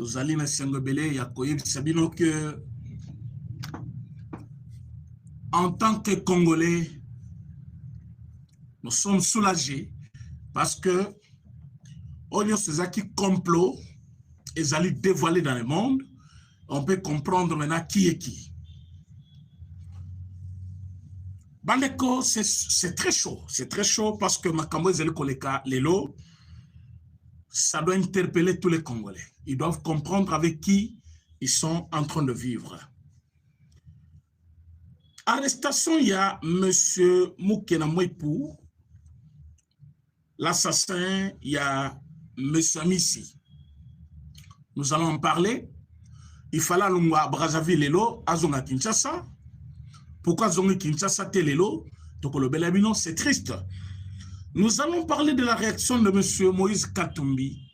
tozali na sengobele ya koyebisa bino que en tant que Congolais, nous sommes soulagés parce que on y a ces acquis complot et allaient dévoiler dans le monde. On peut comprendre maintenant qui est qui. Bandeko, c'est très chaud parce que Makambo Zeli Koleka Lelo, ça doit interpeller tous les Congolais. Ils doivent comprendre avec qui ils sont en train de vivre. Arrestation, il y a M. Moukena Mouepou, l'assassin, il y a M. Amissi. Nous allons en parler. Il fallait aller à Brazzaville, Lelo, à Zonga Kinshasa. Pourquoi Zonga Kinshasa, Lelo? C'est triste. Nous allons parler de la réaction de M. Moïse Katumbi.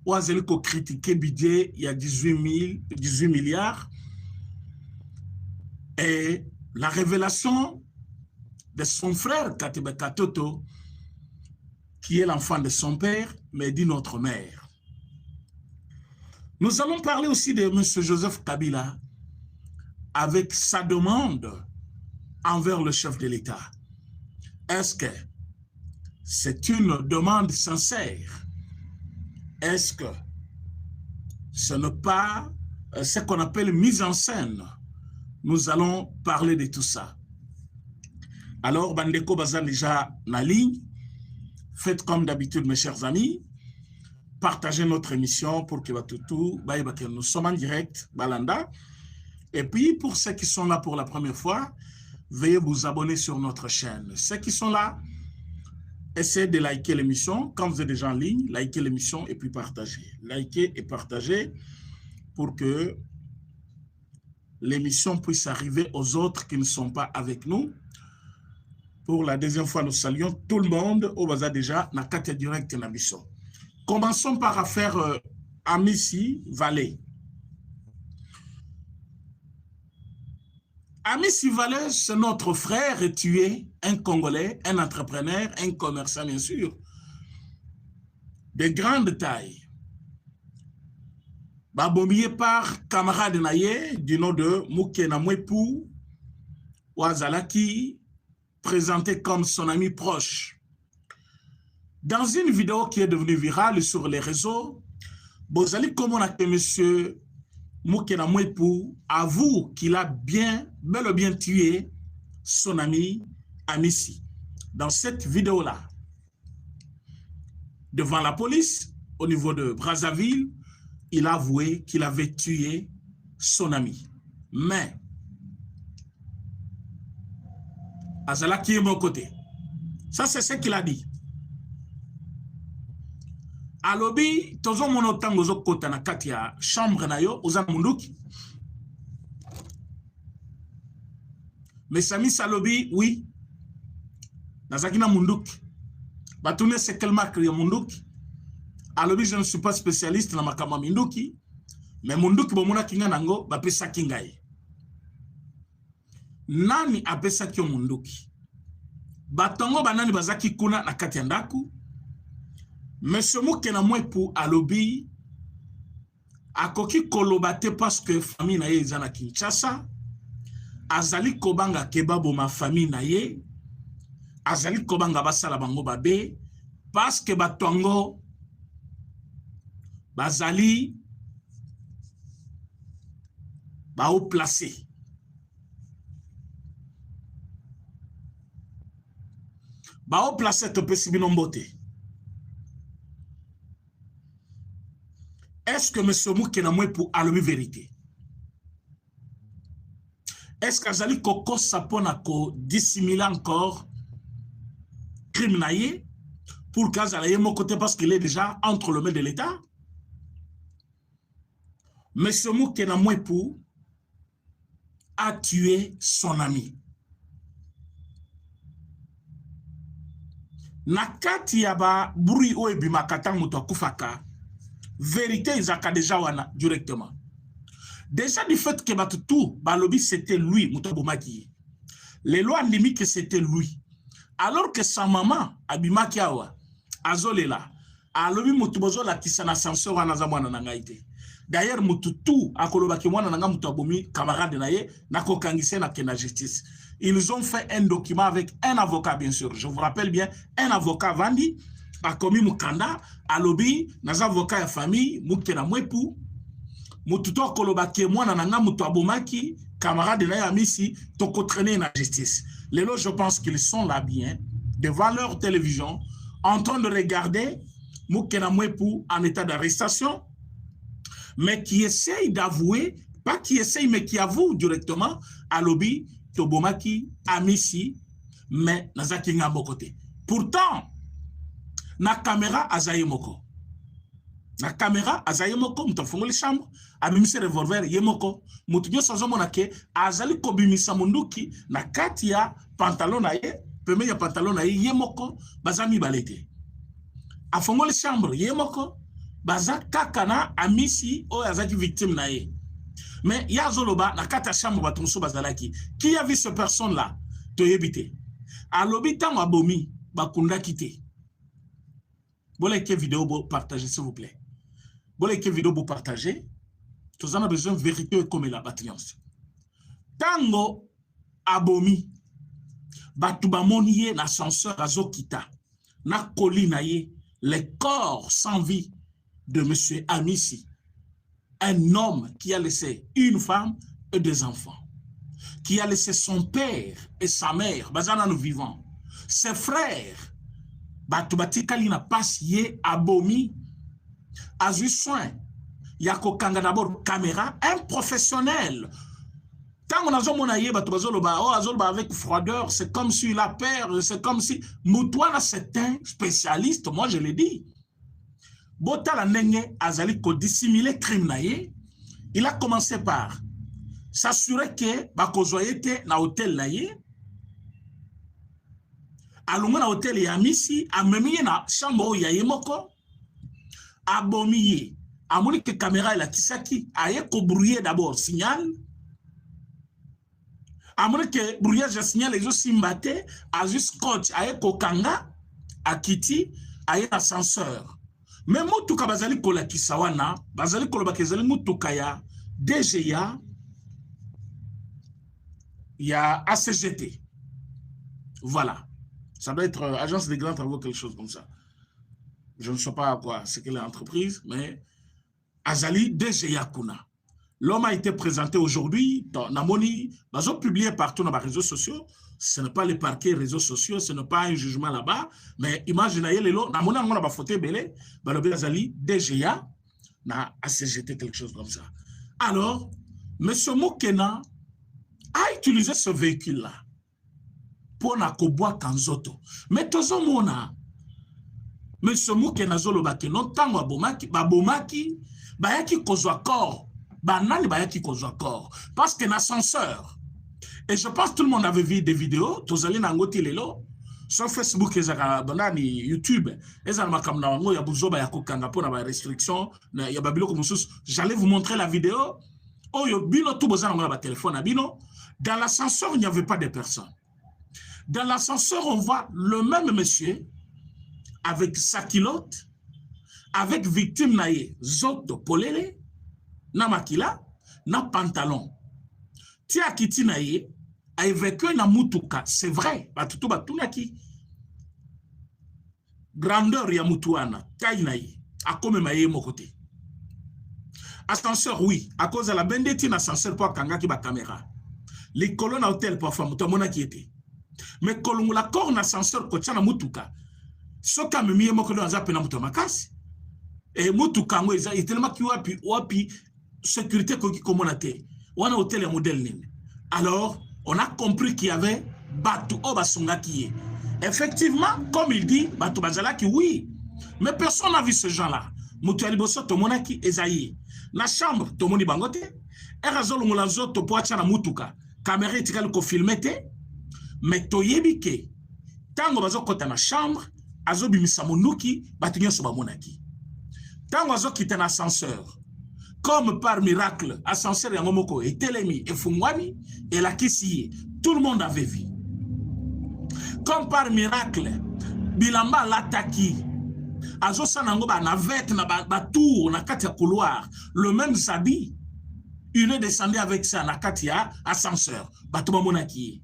Ouazeliko critiqué budget, il y a 18 milliards. Et la révélation de son frère Katebe Katoto, qui est l'enfant de son père, mais dit notre mère. Nous allons parler aussi de M. Joseph Kabila avec sa demande envers le chef de l'État. Est-ce que c'est une demande sincère? Est-ce que ce n'est pas ce qu'on appelle mise en scène? Nous allons parler de tout ça. Alors, Bandeko Bazan déjà na ligne. Faites comme d'habitude, mes chers amis. Partagez notre émission pour que nous sommes en direct, Balanda. Et puis, pour ceux qui sont là pour la première fois, veuillez vous abonner sur notre chaîne. Ceux qui sont là, essayez de liker l'émission. Quand vous êtes déjà en ligne, likez l'émission et puis partagez. Likez et partagez pour que l'émission puisse arriver aux autres qui ne sont pas avec nous. Pour la deuxième fois, nous saluons tout le monde au Baza déjà, na carte direct na biso. Commençons par affaire Amissi Vallée. Amissi Vallée, c'est notre frère et tué, un Congolais, un entrepreneur, un commerçant bien sûr, de grande taille. Babomié par camarade Naye du nom de Moukena Mouepou Ouazalaki, présenté comme son ami proche. Dans une vidéo qui est devenue virale sur les réseaux, Bozali Komona que M. Moukena Mouepou avoue qu'il a bel et bien tué son ami Amissi. Dans cette vidéo-là, devant la police, au niveau de Brazzaville, il a avoué qu'il avait tué son ami. Mais, Azala qui est mon côté. Ça, c'est ce qu'il a dit. Alobi, tozo monotango zo kota na kati ya chambre na yo, oza munduki. Mais Sami Salobi, oui. Nazakina munduki. Batune c'est quel marque ya munduki. Alobi, je ne suis pas spécialiste na makama minduki. Mais munduki bomona kinga nango, bapesa kingai. Nani apesa kyo munduki? Batongo banani bazaki kuna na kati ya ndaku. Monsieur Moukena Mouepou alobi akoki kolobate parce que famille na ye ezana Kinshasa. Azali kobanga kebabo ma famille na ye. Azali kobanga basala bango babe parce que batongo bazali ba haut placé. Ba haut placé to pesi binombote. Est-ce que M. Moukena Mouepou a la vérité? Est-ce qu'Azali Koko Saponako dissimule encore criminaillé pour qu'Azali ait mon côté parce qu'il est déjà entre le mains de l'État? M. Moukena Mouepou a tué son ami. Nakati yaba bruit oebi makatang muto kufaka. Vérité, ils ont déjà wana directement. Déjà du fait que Batutu, Balobi, c'était lui, Moutabomaki. Les lois limitent que c'était lui. Alors que sa maman, Abimakiawa, Azolela, Alobi Moutubozo la Kisana Sansora Nazamwana Nangaïte. D'ailleurs, Mututu, à Kolobaki, moi, nanga Mutabomi, camarade naye, nako kangise na kena justice. Ils ont fait un document avec un avocat, bien sûr. Je vous rappelle bien, un avocat Vandi, a commis Mukanda, a lobby, nas avocats et famille, Mukena Mwepu, Mututu à Kolobaki, moi, nanga Mutabomaki, camarade naye amisi, toko traîner na justice. Les lots, je pense qu'ils sont là bien, devant leur télévision, en train de regarder Mukena Mwepu en état d'arrestation, mais qui essaye d'avouer, pas qui essaye, mais qui avoue directement à lobby, Tobomaki, Amisi, mais Nazaki Ngabokote. Pourtant, na caméra Azayemoko. Na caméra Azayemoko, mutafongo les chambres, Amimisi revolver Yemoko, mutudio sazomonake, Azali Kobimisa Munduki, na katia pantalon na ye, peme ya pantalon na ye, Yemoko, Bazami Balete. Afongo les chambres, Yemoko, Baza kakana amisi o azaki victime na ye. Mais yazoloba na kata chambre batonso bazalaki. Qui a vu cette personne là? Toyebite. A l'hôpital abomi bakunda kite. Bolé que vidéo vous partagez s'il vous plaît. Bolé que vidéo vous partagez. Tous en a besoin de vérité comme la bâtillance. Tango abomi batubamoniye na ascenseur azokita na colline ye les corps sans vie de M. Amisi, un homme qui a laissé une femme et des enfants, qui a laissé son père et sa mère, bazana nous vivants, ses frères, batubati kalina pas yé abomi, a eu soin, yako kanga d'abord caméra, un professionnel. Quand on a zomonaye batubazoloba, oh azoloba avec froideur, c'est comme si il a peur, c'est comme si Moutouana c'est un spécialiste, moi je l'ai dit. Botala Nenge Azali ko dissimuler crime naye, il a commencé par s'assurer que bakozoyete na hôtel naye, alunga na hôtel ya Amisi, amemiye na chambre ya Yemoko, abomiye, amoni que caméra la kisaki, aye ko brouiller d'abord signal, amoni que brouillage signal les autres simbate, a juste scotch, aye ko kanga, a kiti, aye ascenseur. Mais mutuka bazali kola kisawana, bazali kola bakezali mutuka ya DGA, ya ACGT. Voilà. Ça doit être agence des grands travaux, quelque chose comme ça. Je ne sais pas quoi, c'est quelle entreprise, mais Azali DGA Kuna. L'homme a été présenté aujourd'hui dans Namoni, ils ont publié partout dans les réseaux sociaux. Ce n'est pas les parquets réseaux sociaux, ce n'est pas un jugement là-bas, mais imaginez les lots, Namoni on a pas photo belé, Balobi Azali DGA, na ACGT quelque chose comme ça. Alors, M. Mukena a utilisé ce véhicule-là pour na koboa kanzoto. Mais tozo mona, M. Mukena zolobaki non tango abomaki, babomaki, bayaki kozwa corps. Banani bayaki kozwa corps parce que l'ascenseur et je pense que tout le monde avait vu des vidéos tozali na ngoti lelo sur Facebook ezaka banani YouTube ezana makamna wango ya buzoba ya kokanga pona ba restriction na ya babilo comme sous j'allais vous montrer la vidéo oyo bino tout bozana ngona ba téléphone bino dans l'ascenseur il n'y avait pas de personnes dans l'ascenseur on voit le même monsieur avec sa culotte avec victime naie zoto polele na makila, na pantalon. Tia kiti na ye, a évacué na mutuka, c'est vrai, batutu batunaki. Grandeur ya mutuana, taille na ye, a comme ma ye mokote. Ascenseur, oui, à cause de la bendeti na ascenseur pour kanga ki ba caméra. Les colonnes à hôtel pour femme, mutamona qui était. Mais kolongu la corps na ascenseur ko na mutuka. Soka memiye mokodo azape na mutamakasi. Et mutuka ngo eza tellement ki wapi sécurité comme on a été. On a hôtel et modèle. Alors, on a compris qu'il y avait Batu Obasonga qui est. Effectivement, comme il dit, Batu Bazalaki, oui. Mais personne n'a vu ce gens-là. Moutuali Bosso, Tomonaki, Ezaïe. La chambre, Tomoni Bangote, Erazol Moulazo, Topoacha, Mutuka, caméra etikali ko filmete, mais Toyebike, Tango Bazo Kota na chambre, Azobi Misamonuki, Batinyo Sobamonaki. Tango Azo Kita na ascenseur. Comme par miracle, ascenseur Yangomoko et Telemi et Fungwani et la Kissi, tout le monde avait vu. Comme par miracle, Bilamba l'attaki, azo sanango ba navette na ba tour na kati ya couloir le même Zabi il est descendu avec ça na kati ya ascenseur bato bamonaki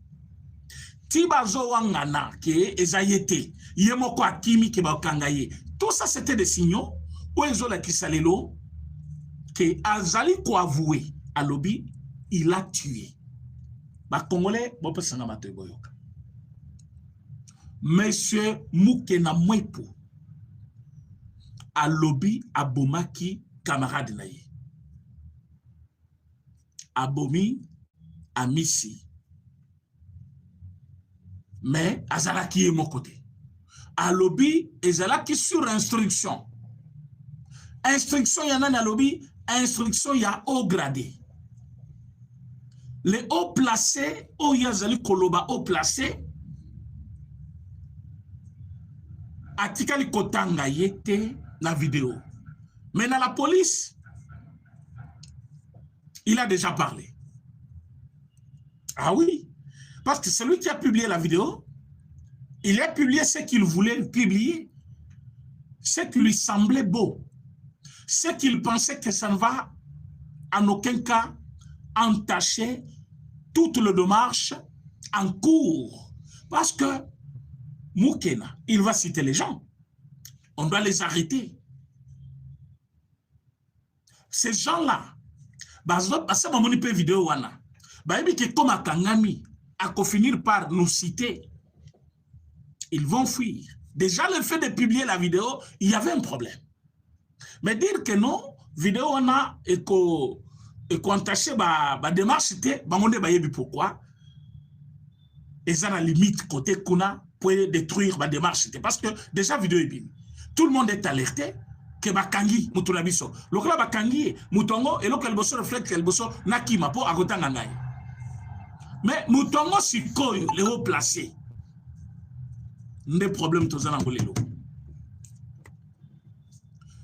ti bazo wangana ke ezayete yemoko akimi ke bakangaye tout ça c'était des signaux où ils ont la kisalelo que azali ko avoué à lobby il a tué ba congolais bo pesanga mato boyoka monsieur Moukena Mwepu à lobby abomaki camarade naye abomi amisi mais azalaki est mon côté à lobby ezalaki sur instruction y en a dans lobby instruction y a haut gradé les hauts placés o yazali koloba haut placé atikali kotanga yete na vidéo mais dans la police il a déjà parlé. Ah oui, parce que celui qui a publié la vidéo, il a publié ce qu'il voulait publier, ce qui lui semblait beau, ce qu'il pensait que ça ne va en aucun cas entacher toute le démarche en cours. Parce que Moukena, il va citer les gens. On doit les arrêter. Ces gens-là, à ce moment, il vidéo wana. Comme à Kangami, à finir par nous citer, ils vont fuir. Déjà, le fait de publier la vidéo, il y avait un problème. Mais dire que non, vidéo wana et qu'on entaché la démarche, c'était pourquoi. Et ça, à la limite, côté Kuna, pour détruire la démarche, parce que déjà, vidéo est bien. Tout le monde est alerté. Que bakangi mutuna biso lokola bakangi mutongo eloko elboso reflect elboso nakima po akotanga ngai mais mutongo sikoyo le haut placé nde problème tozana ngolelo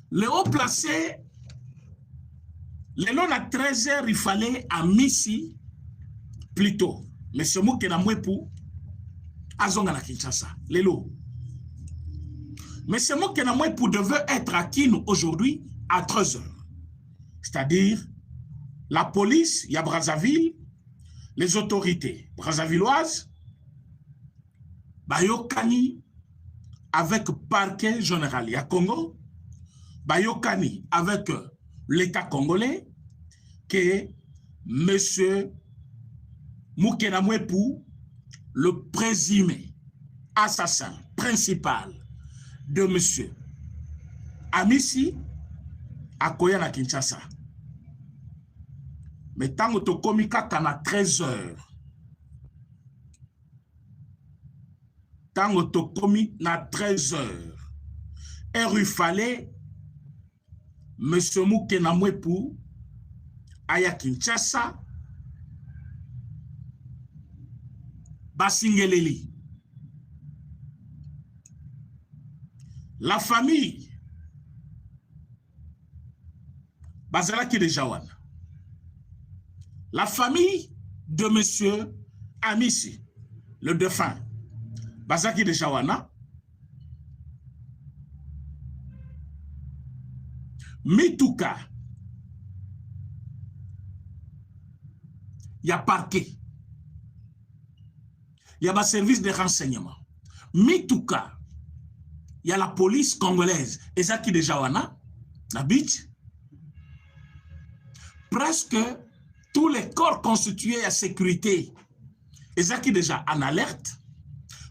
le haut placé lelo na 13h il fallait à Misi plutôt monsieur Moukena Mwepu azonga na Kinshasa lelo. Mais c'est moi qui devait être à Kinshasa aujourd'hui à 13h. C'est-à-dire, la police, il y a Brazzaville, les autorités brazzavilloises, Bayokani avec le parquet général, il y a Congo, Bayokani avec l'État congolais, que M. Moukena Mwepu, le présumé assassin principal de monsieur Amisi à Koya na Kinshasa. Mais tant que tu commis à 13h, tant que tu commis à 13h, et il fallait monsieur Moukena Mwepu à Kinshasa, Basingeleli. La famille Bazalaki de Jawana. La famille de monsieur Amisi, le défunt Bazalaki de Jawana, Mituka, il y a parquet, il y a un service de renseignement. Mituka, il y a la police congolaise, Ezaki de Jawana, la beach. Presque tous les corps constitués à sécurité, Ezaki déjà en alerte,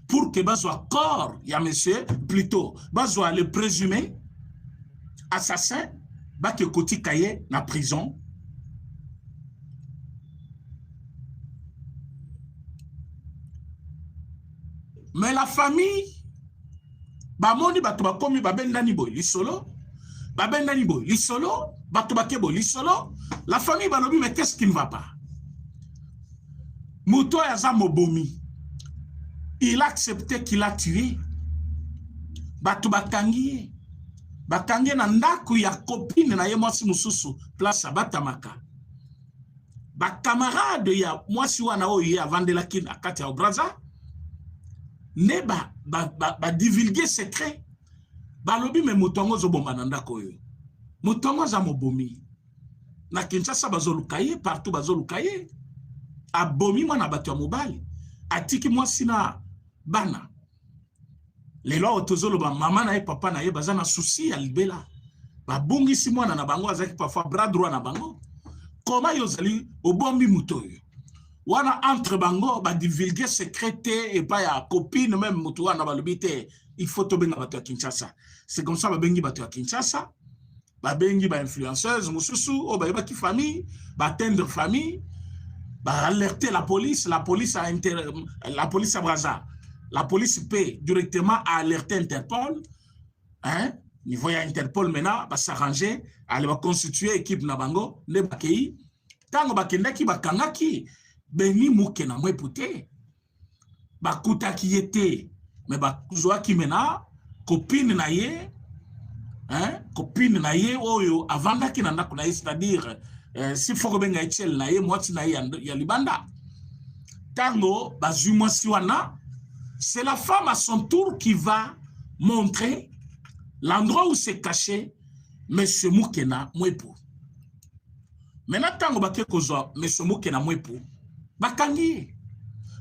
pour que Bazoua corps, il y a monsieur, plutôt, Bazoua le présumé assassin, Bake Koti Kaye, na prison. Mais la famille, Bamoni batuba komi babendani boy lisolo, babendani boy lisolo, batuba kebo lisolo. La famille balobi mais qu'est-ce qui ne va pas? Mouto yaza mobomi. Il a accepté qu'il a tué. Batuba kangi. Bakangi na ndaku ya copine na ye mwasi mususu place batamaka. Ba camarade ya mwasi wana oye avandela kin akati ya Braza. Ne ba divulguer secret balobi me mutongo zo bomba nanda koyo. Mutongo za mobomi. Na Kinshasa bazolukaye partout bazolukaye. Abomi mwana batu ya mobali. Atiki mwasi na bana. Lelo otozolo ba mama na ye papa na ye bazana souci ya libela. Ba bungisi mwana na bango azaki parfois bras droit na bango. Comment yozali obombi mutoyo. Wana entre bango ba divulguer secret et pas ya copine même mutu wana balobite il faut to benga batu ya Kinshasa. C'est comme ça ba bengi batu ya Kinshasa. Ba bengi ba influenceuse mususu o ba yeba ki famille, ba tendre famille. Bah, alerter la police a Brazza. La police peut directement alerter Interpol. Hein? Niveau ya Interpol maintenant, va s'arranger, aller va constituer équipe Nabango, ne bakei. Tango bakendaki bakangaki, beni mukena mwepute. Bakuta ki yete, mais bakuzwa ki mena, copine na ye, hein? Copine na ye, oyo, avanda ki nanda kuna ye, c'est-à-dire, si faut benga etiel na ye mwati na ye ya libanda tango bazu mwasi wana c'est la femme à son tour qui va montrer l'endroit où s'est caché monsieur Mukena Mwepu. Maintenant tango bake kozwa monsieur Mukena Mwepu bakangi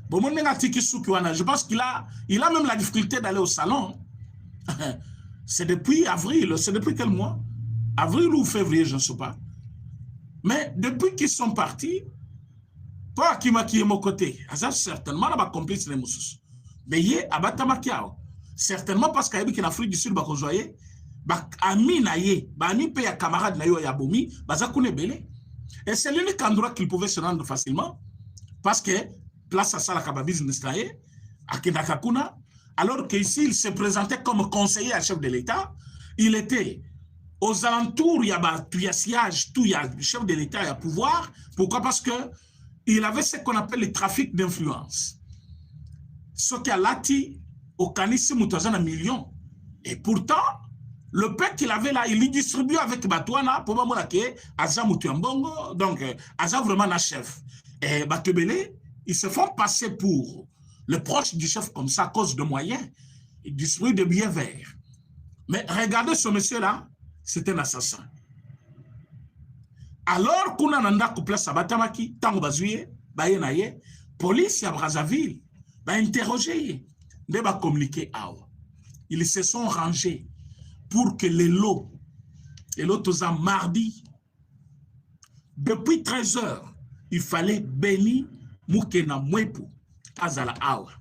bon mon nenga tiki suki wana je pense qu'il a même la difficulté d'aller au salon. C'est depuis avril, c'est depuis quel mois? Avril ou février, je ne sais pas. Mais depuis qu'ils sont partis, pas qui m'a qui est mon côté, ça certainement n'a pas complice les moussus. Mais yé abatamakiao, certainement parce qu'il y a en Afrique du Sud, bah conjoyé, bah ami naye, bah ni paye à camarade nayo ya bomi, bah ça connaît belé. Et c'est l'unique endroit qu'il pouvait se rendre facilement, parce que place à ça la kaba business naye, à Kendakakuna, alors qu'ici il se présentait comme conseiller à chef de l'État, il était aux alentours, il y a siège, tout, il y a le chef de l'État, il y a pouvoir. Pourquoi? Parce qu'il avait ce qu'on appelle le trafic d'influence. Ce qui a lati au Kanissi Moutazana millions. Et pourtant, le peuple qu'il avait là, il y distribue avec Batouana pour Mamolake, Aza Moutouambongo, donc Aza vraiment un chef. Et Batebele, ils se font passer pour le proche du chef comme ça à cause de moyens. Ils distribuent des billets verts. Mais regardez ce monsieur-là, c'est un assassin. Alors qu'on a nanda couple sabatamaki, tango bazuye, baye naye, police à Brazzaville, ba interroger, ne ba communiquer awa. Ils se sont rangés pour que les lots aux mardi, depuis 13 heures, il fallait bénir Mukena Mwepu, Azala awa.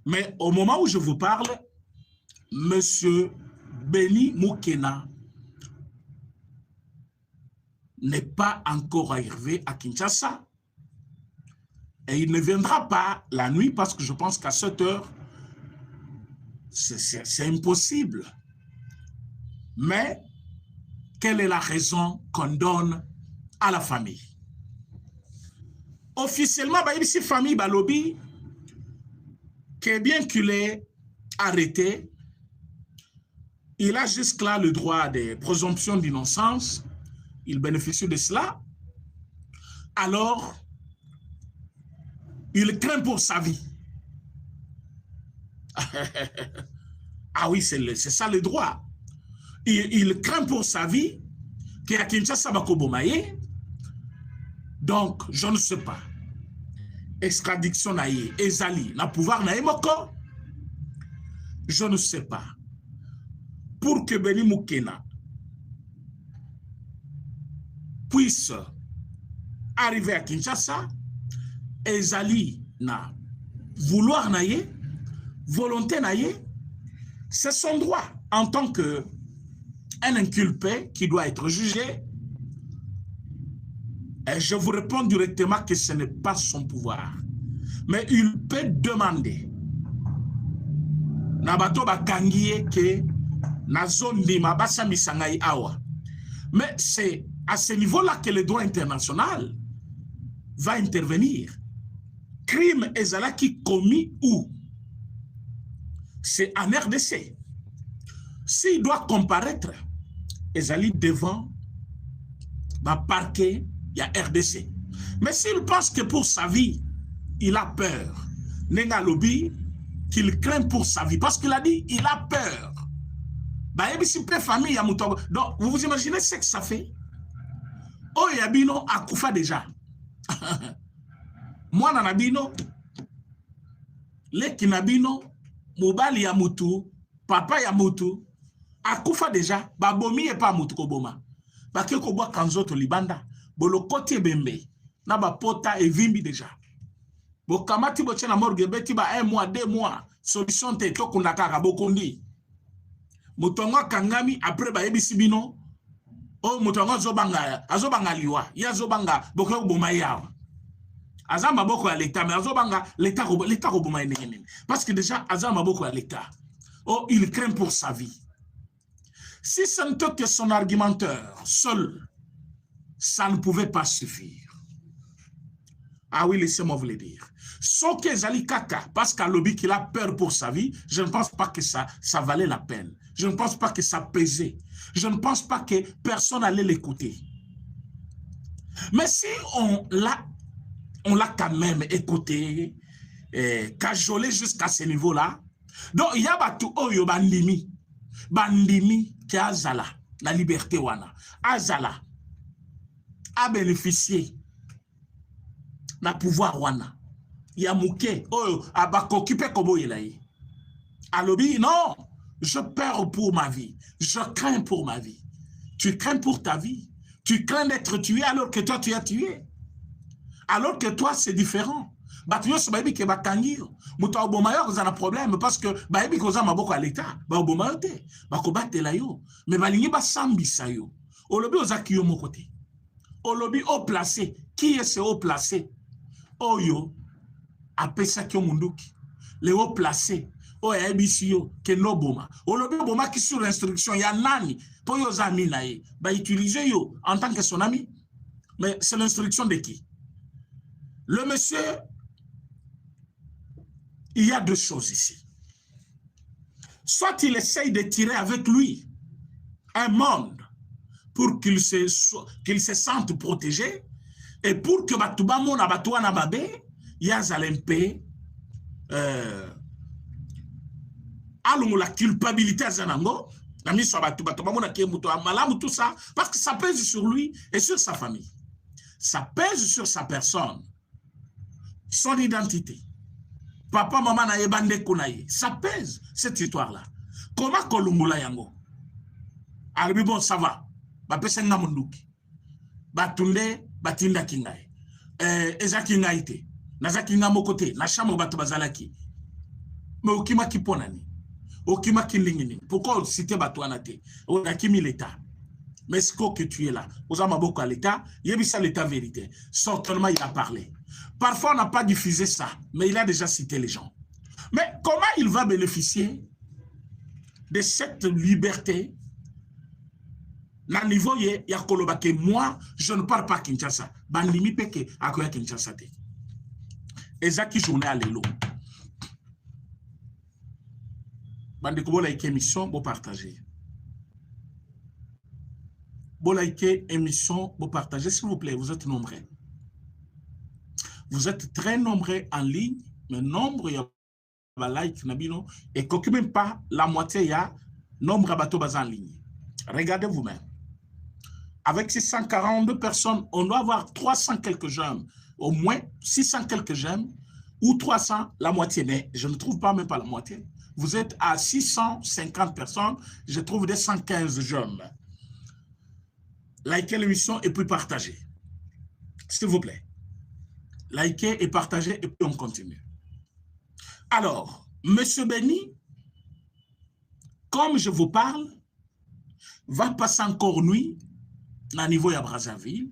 Mais au moment où je vous parle, Monsieur Beni Mukena n'est pas encore arrivé à Kinshasa et il ne viendra pas la nuit parce que je pense qu'à 7 heures, c'est impossible. Mais quelle est la raison qu'on donne à la famille? Officiellement, ici, famille Balobi, que bien qu'il est arrêté, il a jusque-là le droit de présomption d'innocence. Il bénéficie de cela. Alors, il craint pour sa vie. Ah oui, c'est ça le droit. Il craint pour sa vie qu'il y a Kinshasa Bakobomaye. Donc, je ne sais pas. Extradiction naïe, ezali, na pouvoir naïe moko. Je ne sais pas. Pour que Beni Mukena puisse arriver à Kinshasa, ezali na vouloir naïe, volonté naïe, c'est son droit en tant qu'un inculpé qui doit être jugé. Et je vous réponds directement que ce n'est pas son pouvoir. Mais il peut demander. Nabato bakangiye ke nazondi mabasa misangai awa. Mais c'est à ce niveau-là que le droit international va intervenir. Crime ezalaki commis où? C'est en RDC. S'il doit comparaître, ezali devant ma parquet, il y a RDC. Mais s'il pense que pour sa vie, il a peur, Nenga Lobi, qu'il craint pour sa vie. Parce qu'il a dit, il a peur. Famille, donc, vous vous imaginez ce que ça fait? Oh, Yabino a koufa déjà. Moi, Nanabino, les Kinabino, Mobali Yamutu, Papa Yamutu, a koufa déjà. Babomi et pas Mutu Koboma. Bake Kobo Kanzoto Libanda, Bolo Kote Bembe, Naba Pota et Vimbi déjà. Bokamati Bochena Morgue, Betiba 1 mois, 2 mois, solution te Tokundaka, Bokondi. Mutonga Kangami, après Bayebi Bino, oh, Mutonga Zobanga, Azobanga Liwa, Yazobanga, Boko Bomayawa. Azama Boko à l'État, mais Azobanga, l'État Roboma. Parce que déjà, Azama Boko à l'État. Oh, il craint pour sa vie. Si ce n'était que son argumenteur seul, ça ne pouvait pas suffire. Ah oui, laissez-moi vous le dire. Sauf que Zali Kaka, parce qu'à lobby qu'il a peur pour sa vie, je ne pense pas que ça valait la peine. Je ne pense pas que ça pesait. Je ne pense pas que personne allait l'écouter. Mais si on l'a quand même écouté, cajolé jusqu'à ce niveau-là, donc il y a batu oyo bandimi qui azala la liberté wana azala a bénéficié na pouvoir wana ya muke oyo abakokipe kobo yelayi alobi non, je peur pour ma vie, je crains pour ma vie. Tu crains pour ta vie, tu crains d'être tué alors que toi tu es tué, alors que toi c'est différent. Batuyo sababi ke bakangir muta obomayo kozana problème parce que bayebi koza maboko à l'état ba obomayo te bakobatela yo mais balingi basambisa yo olobi ozaki yo mokote olobi au placé qui est ce haut placé oyo apesa kyo munduki le haut placé o yebisi yo ke no boma olobi boma ki sur instruction ya nani po yo zami na ye ba utiliser yo en tant que son ami, mais c'est l'instruction de qui? Le monsieur. Il y a deux choses ici. Soit il essaye de tirer avec lui un monde pour qu'il se sente protégé et pour que Batouba Mona Batouana Babé, Yazalempe, allons la culpabilité à Zanango, la mise sur Batouba Mona qui est Malam, tout ça, parce que ça pèse sur lui et sur sa famille. Ça pèse sur sa personne, son identité. Papa, maman, na yebande kunaye. Ça pèse, cette histoire-là. Comment Kolumula yango? Albi bon, ça va. Bapese nga munduki. Batunde, batinda kingaye. Ezaki ngaite. Nazaki nga mokote. Na chamo batu bazalaki. Mais okima kiponani. Okima kilingini. Pourquoi citer batu anate? Okimi l'État. Mais est-ce que tu es là? Osama Boko à l'État. Yebisa l'État vérité. Certainement, il a parlé. Parfois, on n'a pas diffusé ça, mais il a déjà cité les gens. Mais comment il va bénéficier de cette liberté? Na niveau il y a que moi, je ne parle pas Kinshasa. Bandimi peke akoya Kinshasa te. Ezaki journée à l'élo. Bande ko like émission, bo partager. Bo like émission, bo partager s'il vous plaît, vous êtes nombreux. Vous êtes très nombreux en ligne, mais nombre il y a like nabino et qu'aucun même pas la moitié il y a nombre à bateau bas en ligne. Regardez vous-même. Avec 642 personnes, on doit avoir 300 quelques j'aime, au moins 600 quelques j'aime ou 300 la moitié, mais je ne trouve pas même pas la moitié. Vous êtes à 650 personnes, je trouve des 115 j'aime. Likez l'émission et puis partagez. S'il vous plaît. Likez et partagez et puis on continue. Alors, M. Benny, comme je vous parle, va passer encore nuit à niveau à Brazzaville,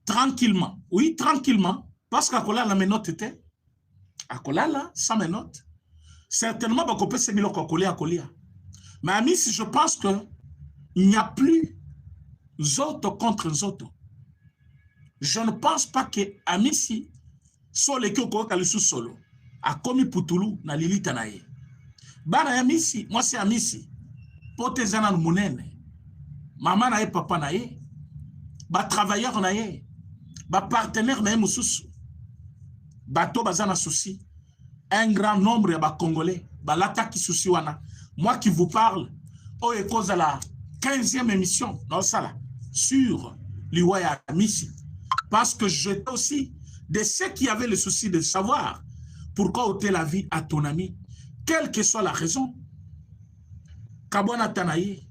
tranquillement. Oui, tranquillement, parce qu'à Kola, la menotte était. À Kola, là, ça menotte. Certainement, on peut se mettre à Kolia. Mais amis, je pense qu'il n'y a plus autres contre autres. Je ne pense pas que Amissi, sur les Kyoko Kalisu solo, a commis Poutoulou, na Lilita nae. Bana Amissi, moi c'est Amissi. Pote Zanan Mounene. Maman nae, papa nae. Ba travailleur nae. Ba partenaire nae Moussous. Bato Bazana souci. un grand nombre de Congolais, l'attaque souci wana. Moi qui vous parle, oh, et cause à la 15e émission, dans ça là, sur l'Iwaya Missi. Parce que j'étais aussi de ceux qui avaient le souci de savoir pourquoi ôter la vie à ton ami, quelle que soit la raison. Kabwana Tanaye,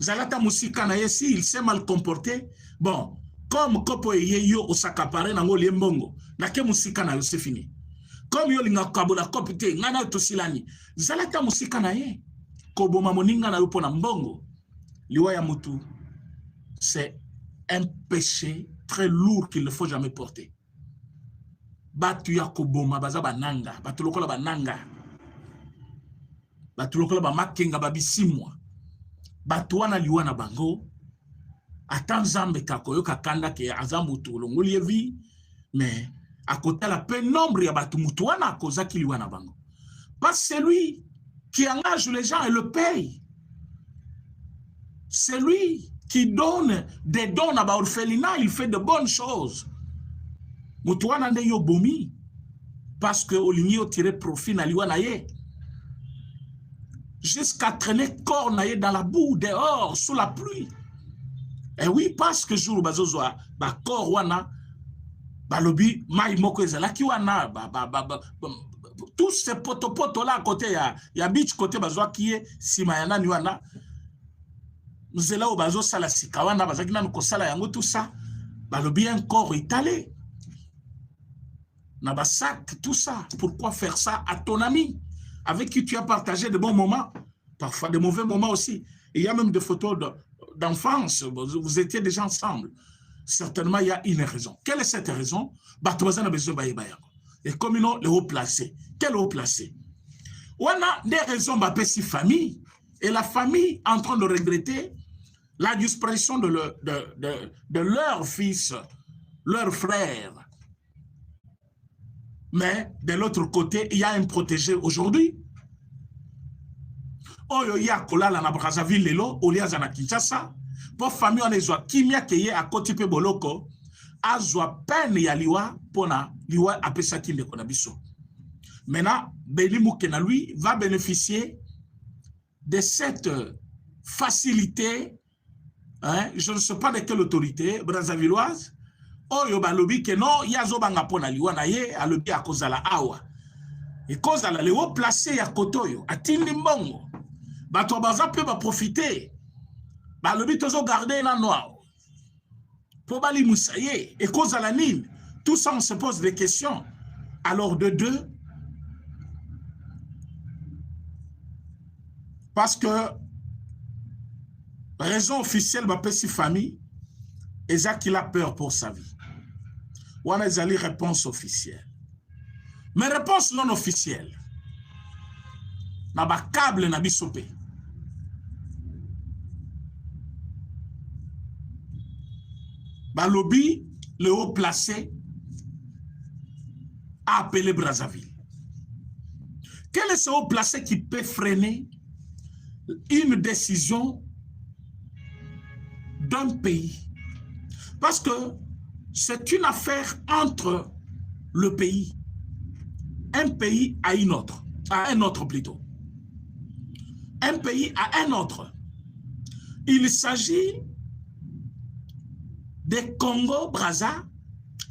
Zalata Moussika Naye, s'il s'est mal comporté, bon, comme Kopo Yeyo Osakapare Nango Liembongo, Nake Moussika Naye, c'est fini. Comme yo linga kabola kopite, ngana tosilani, Zalata Moussika Naye, Koboma Moninga na Yopona Mbongo, Liwaya Mutu, c'est un péché très lourd qu'il ne faut jamais porter. Batu ya koboma baza bananga, batu lokola bananga, batu lokola ba makenga babisimwa, batu wana liwa na bango, atan zambe kakoyo kakanda ke azamutu longoli evi, mais à côté la pénombre ya batu mutu wana koza ki liwa na bango. Parce que c'est lui qui engage les gens et le paye. C'est lui qui donne des dons à l'orphelinat, il fait de bonnes choses. Moutouana ne yo bomi parce que Oligny a tiré profit na liwa naye. Jusqu'à traîner corps naye dans la boue, dehors, sous la pluie. Et oui, parce que jour bazozoa, ba corps wana, ba lobi, mai moko ezalaki wana, tous ces potopoto là à côté, ya beach côté bazoa qui est simayana niwana. Nous sommes là au bazo sala sikawana bazaki na kosala yango tout ça balobi un corps étalé na basak tout ça. Pourquoi faire ça à ton ami avec qui tu as partagé de bons moments, parfois de mauvais moments aussi. Il y a même des photos d'enfance, vous étiez déjà ensemble. Certainement il y a une raison. Quelle est cette raison? Et comme ils ont le haut placé. Quel haut placé? On a des raisons si famille. Et la famille en train de regretter la disparition de leur fils, leur frère. Mais de l'autre côté, il y a un protégé aujourd'hui. Oyo ya kolala na Brazzaville lelo, oliaza na Kinshasa. Pour famille on ezwa kimia keye à côté pe boloko, azwa peine ya liwa pona liwa apesa kinde kona biso. Maintenant, Beni Moukena lui va bénéficier de cette facilité, hein, je ne sais pas de quelle autorité brazzavilloise, oyo balobi ke non, yazo banga pona liwa na ye, alobi a kozala awa. Et kozala le haut placé ya kotoyo, atindi mbongo. Bato baza pe ba profiter. Balobi tozo garder na noir. Po bali moussaye, et kozala nine. Tout ça on se pose des questions. Alors de deux, parce que raison officielle ma petite famille, Isaac il a peur pour sa vie. Ou on a des réponses officielles. Mais réponse non officielle. Na ba câble na bisope. Ba lobby le haut placé a appelé Brazzaville. Quel est ce haut placé qui peut freiner une décision d'un pays? Parce que c'est une affaire entre le pays, un pays à un autre plutôt, un pays à un autre. Il s'agit de Congo-Brazza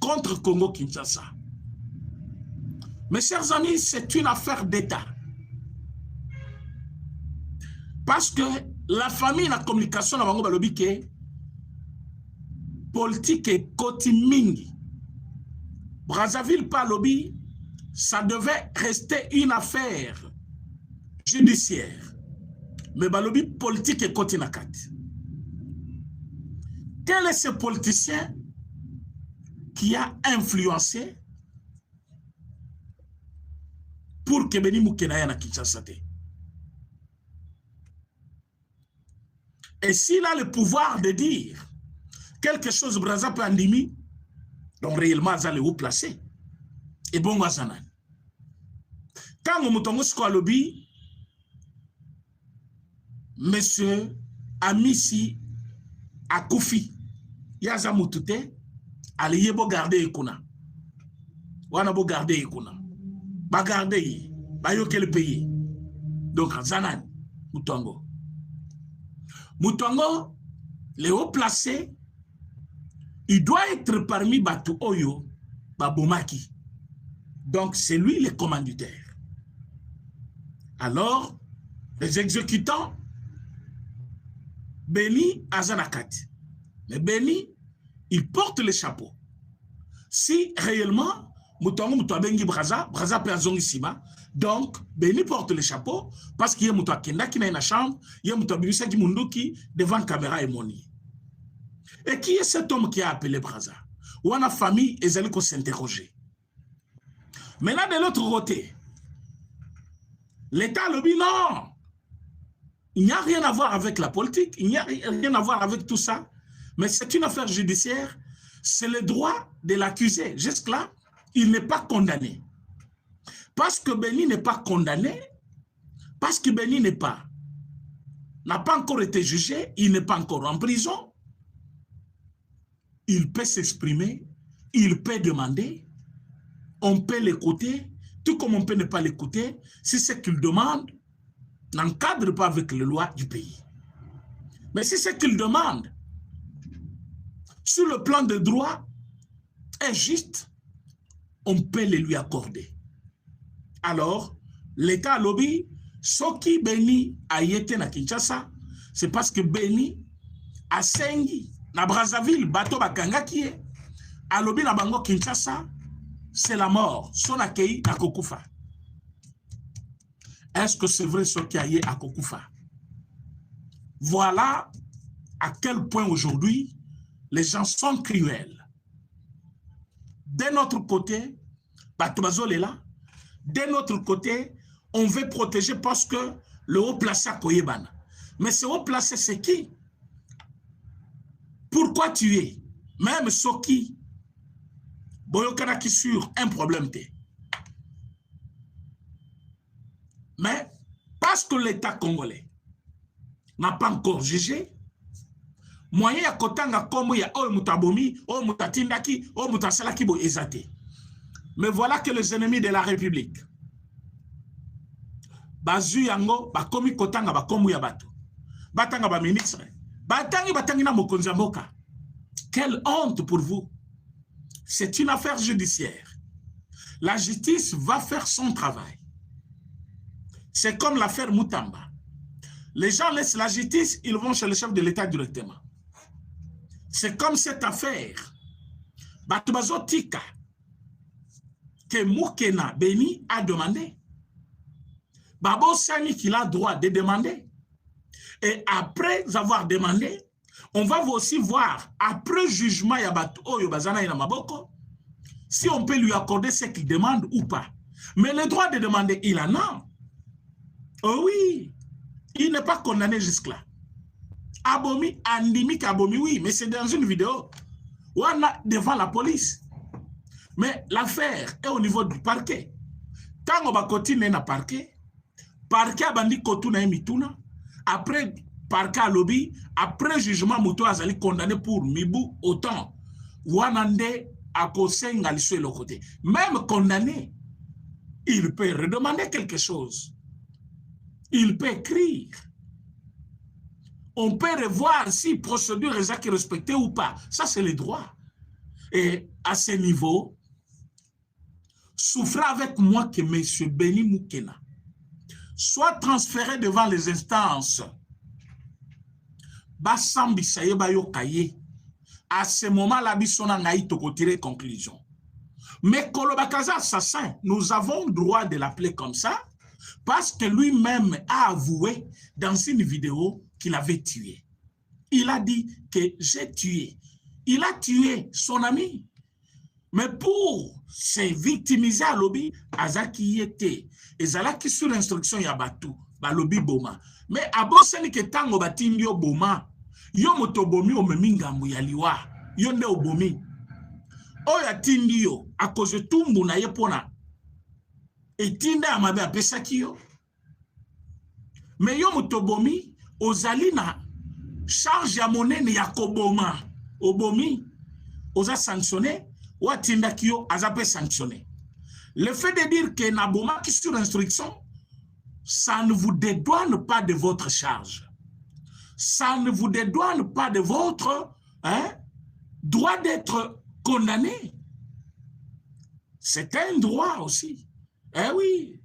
contre Congo-Kinshasa. Mes chers amis, c'est une affaire d'État. Parce que la famille, la communication, la balobi ke politique et koti mingi. Brazzaville par lobby, ça devait rester une affaire judiciaire. Mais balobi politique et koti nakat. Quel est ce politicien qui a influencé pour que Beni Moukena na Kinshasa? Et s'il a le pouvoir de dire quelque chose, Brazza peut andimi, donc réellement, il est où placé. Et bon, Wazanan. Quand on moutongo sko lobby, monsieur Amissi Akoufi, Yaza Moutute, allez bo garder Ekuna. Wana bo garder Ekuna. Bagardez, bayo quel pays. Donc, Zanan, Mutongo. Mutongo, les hauts placés, il doit être parmi Batu Oyo, Babomaki. Donc, c'est lui le commanditaire. Alors, les exécutants, Béni Azanakat. Mais Béni, il porte le chapeau. Si réellement, Moutongo Moutouabengi Braza peut Azongisima, donc Béni porte le chapeau parce qu'il y a Moutouakenda qui n'a une chambre, il y a Moutouabimisa qui Munduki devant caméra et moni. Et qui est cet homme qui a appelé Braza? Ou a famille et Zaliko s'interroger. Maintenant, de l'autre côté, l'État le dit non. Il n'y a rien à voir avec la politique, il n'y a rien à voir avec tout ça. Mais c'est une affaire judiciaire, c'est le droit de l'accusé. Jusque-là, il n'est pas condamné. Parce que Béni n'est pas condamné, parce que Béni n'a pas encore été jugé, il n'est pas encore en prison, il peut s'exprimer, il peut demander, on peut l'écouter, tout comme on peut ne pas l'écouter, si ce qu'il demande n'encadre pas avec les lois du pays. Mais si ce qu'il demande, sur le plan de droit, est juste, on peut les lui accorder. Alors, l'État lobby, ce qui Béni a été na Kinshasa, c'est parce que Béni a sengi, na Brazzaville, bateau bakanga qui est, a lobby na bango Kinshasa, c'est la mort. Son accueil à Kokufa. Est-ce que c'est vrai ce qui a eu à Kokufa? Voilà à quel point aujourd'hui les gens sont cruels. De notre côté, Batoubazo est là. De notre côté, on veut protéger parce que le haut placé à Koyebana. Mais ce haut placé, c'est qui? Pourquoi tuer? Même Soki, Boyokana qui sur un problème. Mais parce que l'État congolais n'a pas encore jugé, moyen ya kotanga komo ya oyo mutabomi, oyo mutatindaki, oyo mutasalaki bo ezate. Mais voilà que les ennemis de la République, bazu yango, bakomi kotanga bakomu ya bato, batanga ba ministre, batangi na mokonzi mboka. Quelle honte pour vous! C'est une affaire judiciaire. La justice va faire son travail. C'est comme l'affaire Moutamba. Les gens laissent la justice, ils vont chez le chef de l'État directement. C'est comme cette affaire. Batubazo Tika, que Moukena Béni a demandé. Babo Sani qu'il a droit de demander. Et après avoir demandé, on va aussi voir, après jugement, si on peut lui accorder ce qu'il demande ou pas. Mais le droit de demander, il en a. Oh oui, il n'est pas condamné jusque-là. Abomi, Andimik Abomi, oui, mais c'est dans une vidéo. On a devant la police. Mais l'affaire est au niveau du parquet. Tant qu'on va continuer à parquet a bandi kotuna mituna. Après, parquet à lobby, après jugement, Moutou Azali condamné pour Mibou autant. Wanande a kosenga l'issue de l'autre côté. Même condamné, il peut redemander quelque chose. Il peut écrire. On peut revoir si la procédure est respectée ou pas. Ça, c'est le droit. Et à ce niveau, souffrez avec moi que M. Béni Moukena soit transféré devant les instances. Basambi Sayebayo Kaye. À ce moment-là, Bissona Naï Toko tirer conclusion. Mais Kolobakaza assassin, nous avons le droit de l'appeler comme ça parce que lui-même a avoué dans une vidéo qu'il avait tué. Il a dit que j'ai tué. Il a tué son ami. Mais pour se victimiser à lobby, Azaki était. Et Zalaki sur l'instruction Yabatou, ba lobby Boma. Mais à Bosani que tango batindio Boma, yo motobomi o memingambu yaliwa, yo ne obomi. Oya tindio, à cause de tumbu na yepona. Et tinda amabe apesaki yo. Mais yo motobomi, ozalina, charge ya monene ya koboma. Obomi, oza sanctionné, ou atinda kyo, azape sanctionné. Le fait de dire que Naboma qui sur instruction, ça ne vous dédouane pas de votre charge. Ça ne vous dédouane pas de votre droit d'être condamné. C'est un droit aussi. Eh oui.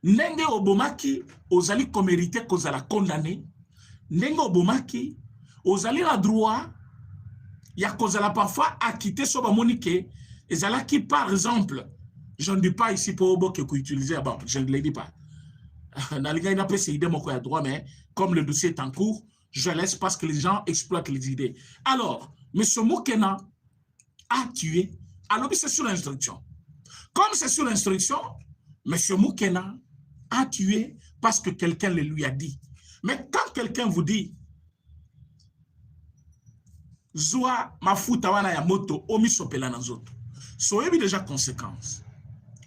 Nenge obomaki, ozali komérité kozala condamné. Nenge obomaki, ozali la droit, ya kozala parfois acquitté soba monike, ezala qui par exemple, je ne dis pas ici pour obo que utiliser, bon, je ne le dis pas. Nalinga ina pe idée moko ya droit, mais comme le dossier est en cours, je laisse parce que les gens exploitent les idées. Alors, M. Moukena a tué, alors c'est sur l'instruction. Comme c'est sur l'instruction, M. Moukena a tué parce que quelqu'un le lui a dit. Mais quand quelqu'un vous dit, Zoa mafuta wana ya moto omi sopela na nzoto, soyebi déjà conséquence.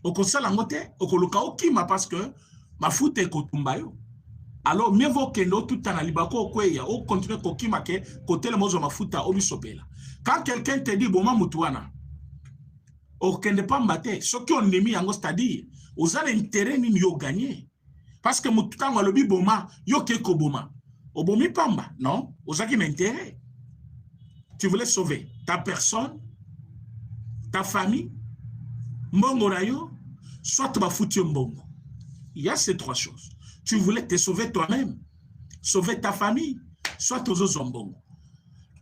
Okosala ngote, okoluka okima parce que mafuta ekotumba yo. Alors, mieux vaut que nous tout en alibako kweya, ou continuer kokima ke kote le mozo mafuta omi sopela. Quand quelqu'un te dit boma mutuana, okende pas mbate, ce qui on emi yango, c'est-à-dire, vous avez intérêt ni yo gagner. Parce que mutuana lobi boma, yo keko boma. Obomi pamba, non? Vous avez intérêt. Tu voulais sauver ta personne, ta famille, mbongo rayo, soit tu vas foutre mbongo. Il y a ces trois choses. Tu voulais te sauver toi-même, sauver ta famille, soit aux autres.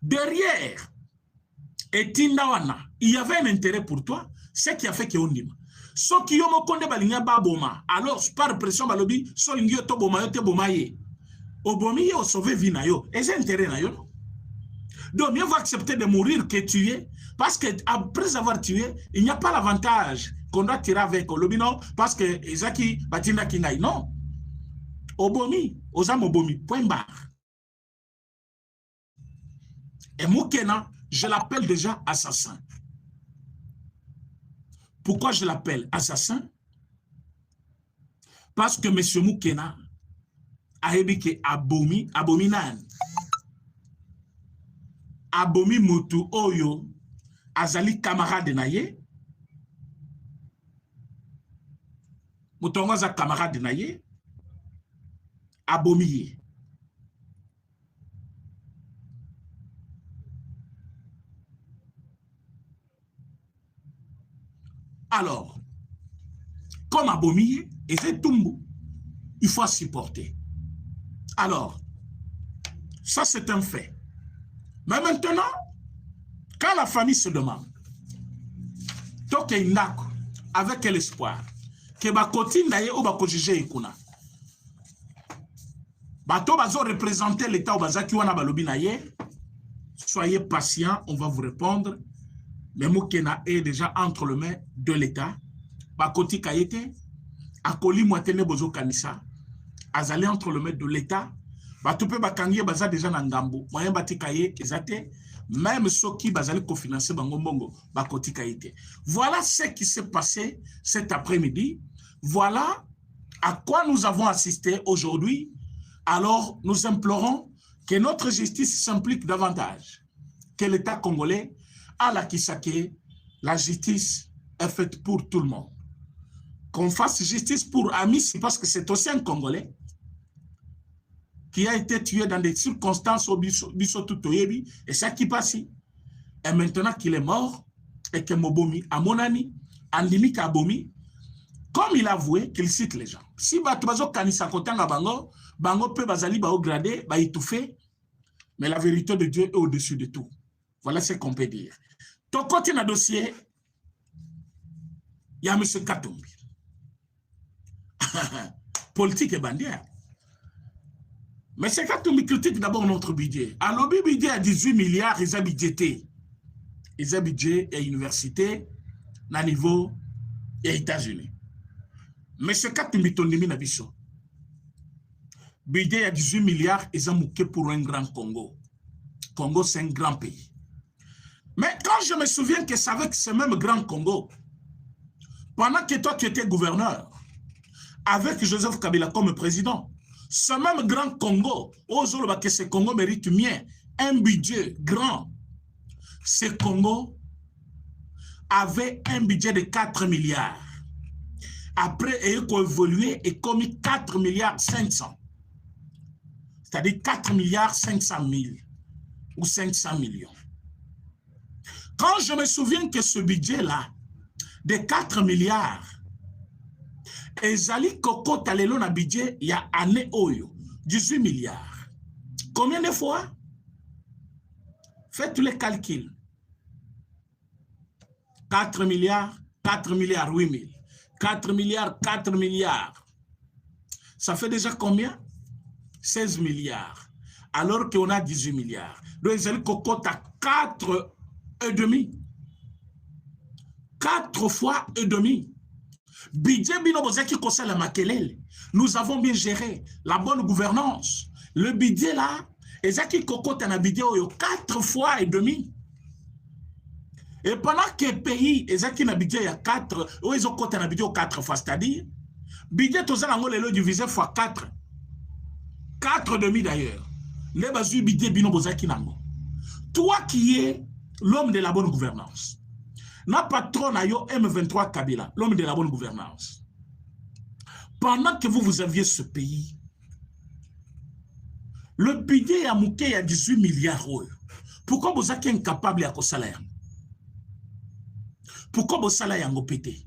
Derrière, et Tindawana, il y avait un intérêt pour toi, c'est qui a fait que on dit. Ceux qui ont connu balinga baboma, alors par pression balobi, so lingio to boma yo te boma ye. Obomi yo sauver vie na yo, et c'est intérêt na yo. Donc mieux vaut accepter de mourir que tuer, parce que après avoir tué, il n'y a pas l'avantage qu'on doit tirer avec Olobino, parce que Ezaki Batinda Kingai, non. Obomi, Ozam Obomi, point barre. Et Moukena, je l'appelle déjà assassin. Pourquoi je l'appelle assassin? Parce que M. Moukena a ébiqué Abomi, Abominan. Abomi Mutu Oyo, Azali camarade naye. Moutongaza camarade naye. Abomiye. Alors, comme Abomiye, et c'est Tumbu, il faut supporter. Alors, ça c'est un fait. Mais maintenant, quand la famille se demande, Toke Inako, avec quel espoir, que Bakoti Naye ou Bakojije Ikuna, Bato Bazo représenter l'État au Bazaki Wana Balobi Naye, soyez patient, on va vous répondre. Mais Moukena est déjà entre les mains de l'État. Bakoti Kayete, Akoli Mwatene Bozo Kanisa, Azali entre les mains de l'État. Batupe Bakangie Baza déjà Nangambo, Moyen Batikaye, Ezate, même ceux qui Bazali cofinancé Bangombongo, Bakoti Kayete. Voilà ce qui s'est passé cet après-midi. Voilà à quoi nous avons assisté aujourd'hui. Alors, nous implorons que notre justice s'implique davantage, que l'État congolais à la Kisake, la justice est faite pour tout le monde. Qu'on fasse justice pour Amis, parce que c'est aussi un Congolais qui a été tué dans des circonstances au Bisotu Toyebi, et ça qui passe. Et maintenant qu'il est mort, et que Mobomi, à Monani, Andimi Kabomi, comme il a avoué qu'il cite les gens. Si Batubazo Kanisa Kotanga Bango, Bango peut Bazali Bao gradé, ba étouffé, mais la vérité de Dieu est au-dessus de tout. Voilà ce qu'on peut dire. Ton côté dans le dossier, il y a M. Katumbi. Politique et bandière. Mais M. Katumbi critique d'abord notre budget. Alors, le budget à 18 milliards, ils ont budgété. Ils ont budget et université, à niveau des États-Unis. M. Katumbi Tondimi Nabiso. Budget à 18 milliards, ils ont mouqué pour un grand Congo. Congo, c'est un grand pays. Mais quand je me souviens que c'est avec ce même grand Congo, pendant que toi tu étais gouverneur, avec Joseph Kabila comme président, ce même grand Congo, aujourd'hui que ce Congo mérite mieux un budget grand. Ce Congo avait un budget de 4 milliards. après ayant évolué et commis 4 milliards 500. C'est-à-dire 4 milliards 500 000 ou 500 millions. Quand je me souviens que ce budget-là, de 4 milliards, ezali koko talelo na budget, il y a année oyo, 18 milliards. Combien de fois? Faites les calculs. 4 milliards, 8 000. 4 milliards, 4 milliards. Ça fait déjà combien? 16 milliards. Alors qu'on a 18 milliards. Donc, ezali koko ta 4,5. 4 fois et demi. Budget bino bozaki kosa la makelele. Nous avons bien géré la bonne gouvernance. Le budget là, ezaki kokota na budget oyo 4 fois et demi. Et pendant que le pays ezaki na budget ya 4, ou ils ont kota na budget 4 fois, c'est-à-dire budget toza nango lelo divisé fois 4. 4 demi d'ailleurs. Le bazu budget bino bozaki nango. Toi qui es l'homme de la bonne gouvernance. Na patron a yo M23 Kabila, l'homme de la bonne gouvernance. Pendant que vous aviez ce pays, le budget a mouké à 18 milliards d'euros. Pourquoi vous êtes incapable à salaire? Pourquoi vous salaire en pété?